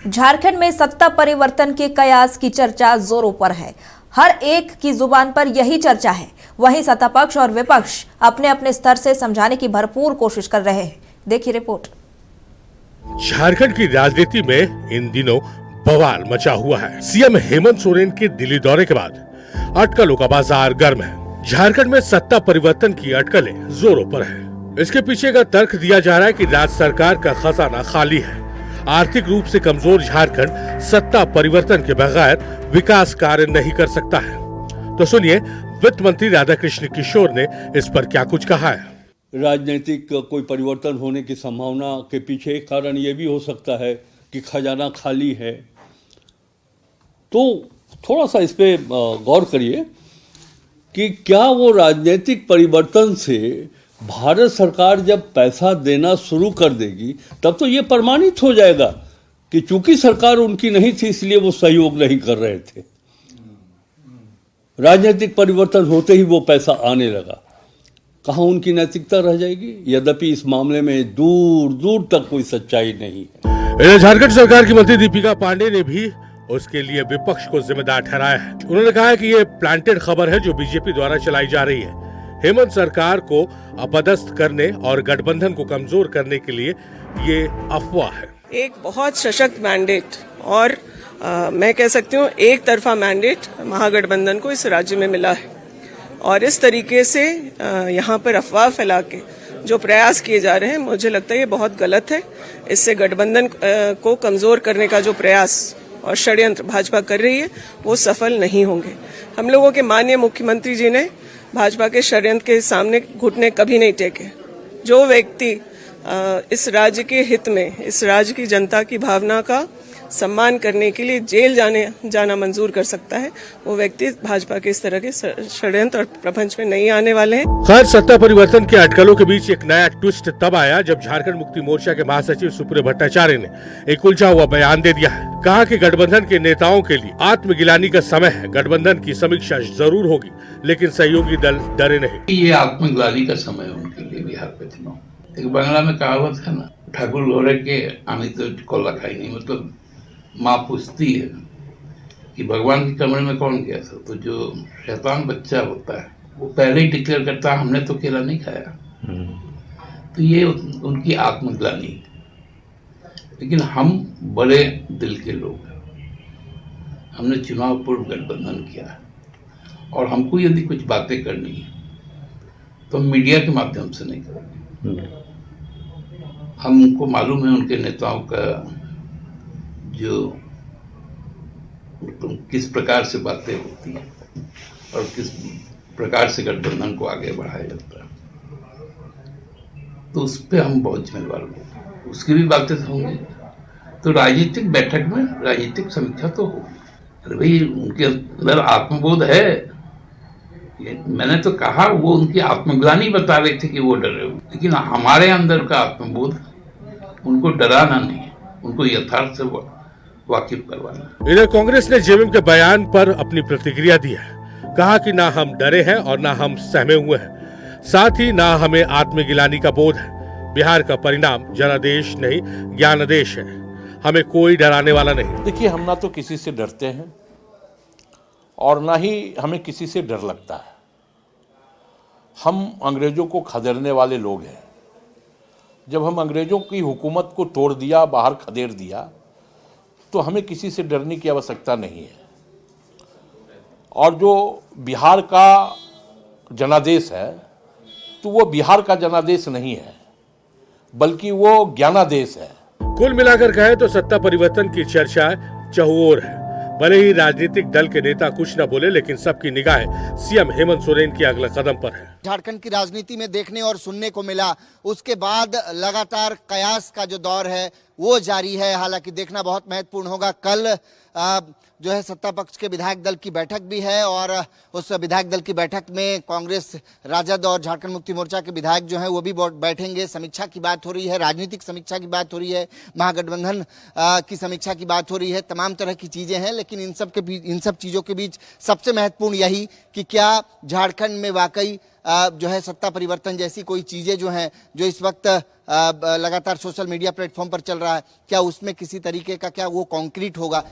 झारखंड में सत्ता परिवर्तन के कयास की चर्चा जोरों पर है। हर एक की जुबान पर यही चर्चा है। वहीं सत्ता पक्ष और विपक्ष अपने अपने स्तर से समझाने की भरपूर कोशिश कर रहे हैं। देखिए रिपोर्ट। झारखंड की राजनीति में इन दिनों बवाल मचा हुआ है। सीएम हेमंत सोरेन के दिल्ली दौरे के बाद अटकलों का बाजार गर्म है। झारखंड में सत्ता परिवर्तन की अटकलें जोरों पर है। इसके पीछे का तर्क दिया जा रहा है कि राज्य सरकार का खजाना खाली है। आर्थिक रूप से कमजोर झारखंड सत्ता परिवर्तन के बगैर विकास कार्य नहीं कर सकता है। तो सुनिए वित्त मंत्री राधाकृष्ण किशोर ने इस पर क्या कुछ कहा है। राजनीतिक कोई परिवर्तन होने की संभावना के पीछे एक कारण ये भी हो सकता है कि खजाना खाली है। तो थोड़ा सा इस पे गौर करिए कि क्या वो राजनीतिक परिवर्तन से भारत सरकार जब पैसा देना शुरू कर देगी तब तो ये प्रमाणित हो जाएगा कि चूंकि सरकार उनकी नहीं थी इसलिए वो सहयोग नहीं कर रहे थे। राजनीतिक परिवर्तन होते ही वो पैसा आने लगा। कहाँ उनकी नैतिकता रह जाएगी? यद्यपि इस मामले में दूर दूर तक कोई सच्चाई नहीं है। झारखंड सरकार की मंत्री दीपिका पांडे ने भी उसके लिए विपक्ष को जिम्मेदार ठहराया है। उन्होंने कहा है कि ये प्लांटेड खबर है जो बीजेपी द्वारा चलाई जा रही है। हेमंत सरकार को अपदस्थ करने और गठबंधन को कमजोर करने के लिए ये अफवाह है। एक बहुत सशक्त मैंडेट और मैं कह सकती हूँ एक तरफा मैंडेट महागठबंधन को इस राज्य में मिला है और इस तरीके से यहाँ पर अफवाह फैला के जो प्रयास किए जा रहे हैं मुझे लगता है ये बहुत गलत है। इससे गठबंधन को कमजोर करने का जो प्रयास और षड्यंत्र भाजपा कर रही है वो सफल नहीं होंगे। हम लोगों के माननीय मुख्यमंत्री जी ने भाजपा के षड्यंत्र के सामने घुटने कभी नहीं टेके। जो व्यक्ति इस राज्य के हित में, इस राज्य की जनता की भावना का सम्मान करने के लिए जेल जाना मंजूर कर सकता है, वो व्यक्ति भाजपा के इस तरह के षड्यंत्र और प्रपंच में नहीं आने वाले हैं। खैर, सत्ता परिवर्तन के अटकलों के बीच एक नया ट्विस्ट तब आया जब झारखंड मुक्ति मोर्चा के महासचिव सुप्रिय भट्टाचार्य ने एक उलझा हुआ बयान दे दिया है। कहा कि गठबंधन के नेताओं के लिए आत्मगिलानी का समय है। गठबंधन की समीक्षा जरूर होगी लेकिन सहयोगी दल डरे नहीं। ये आत्मगिलानी का समय है उनके लिए बिहार पे चुनाव। एक बांग्ला में कहावत है ना, ठाकुर घोड़े के आमी तो कोल्ला खाई नहीं। मतलब माँ पूछती है कि भगवान के कमरे में कौन गया था, तो जो शैतान बच्चा होता है वो पहले ही डिक्लेयर करता है हमने तो केला नहीं खाया। तो ये उनकी आत्मग्लानि है। लेकिन हम बड़े दिल के लोग हैं। हमने चुनाव पूर्व गठबंधन किया है और हमको यदि कुछ बातें करनी है तो मीडिया के माध्यम से नहीं करेंगे। हमको मालूम है उनके नेताओं का जो किस प्रकार से बातें होती हैं और किस प्रकार से गठबंधन को आगे बढ़ाया जाता है। तो उस पर हम बहुत जिम्मेदार होंगे। उसकी भी बातें होंगी तो राजनीतिक बैठक में राजनीतिक समीक्षा तो हो। अरे भाई, उनके अंदर आत्मबोध है। मैंने तो कहा वो उनकी आत्मग्लानि बता रहे थे कि वो डरे हुए, लेकिन हमारे अंदर का आत्मबोध उनको डराना नहीं है, उनको यथार्थ से वाकिफ करवाना। इधर कांग्रेस ने जेएमएम के बयान पर अपनी प्रतिक्रिया दी है। कहा कि ना हम डरे हैं और ना हम सहमे हुए हैं, साथ ही ना हमें आत्मगिलानी का बोध है। बिहार का परिणाम जनादेश नहीं ज्ञानादेश है। हमें कोई डराने वाला नहीं। देखिए, हम ना तो किसी से डरते हैं और ना ही हमें किसी से डर लगता है। हम अंग्रेजों को खदेड़ने वाले लोग हैं। जब हम अंग्रेजों की हुकूमत को तोड़ दिया, बाहर खदेड़ दिया, तो हमें किसी से डरने की आवश्यकता नहीं है। और जो बिहार का जनादेश है तो वो बिहार का जनादेश नहीं है बल्कि वो ज्ञानादेश है। कुल मिलाकर कहें तो सत्ता परिवर्तन की चर्चा चहुओर है। भले ही राजनीतिक दल के नेता कुछ न बोले लेकिन सबकी निगाहें सीएम हेमंत सोरेन के अगले कदम पर है। झारखंड की राजनीति में देखने और सुनने को मिला, उसके बाद लगातार कयास का जो दौर है वो जारी है। हालांकि देखना बहुत महत्वपूर्ण होगा। कल जो है सत्ता पक्ष के विधायक दल की बैठक भी है और उस विधायक दल की बैठक में कांग्रेस, राजद और झारखंड मुक्ति मोर्चा के विधायक जो हैं वो भी बैठेंगे। समीक्षा की बात हो रही है, राजनीतिक समीक्षा की बात हो रही है, महागठबंधन की समीक्षा की बात हो रही है। तमाम तरह की चीजें हैं, लेकिन इन सब चीजों के बीच सबसे महत्वपूर्ण यही कि क्या झारखंड में वाकई जो है सत्ता परिवर्तन जैसी कोई चीजें जो हैं, जो इस वक्त लगातार सोशल मीडिया प्लेटफॉर्म पर चल रहा है, क्या उसमें किसी तरीके का क्या वो कॉन्क्रीट होगा,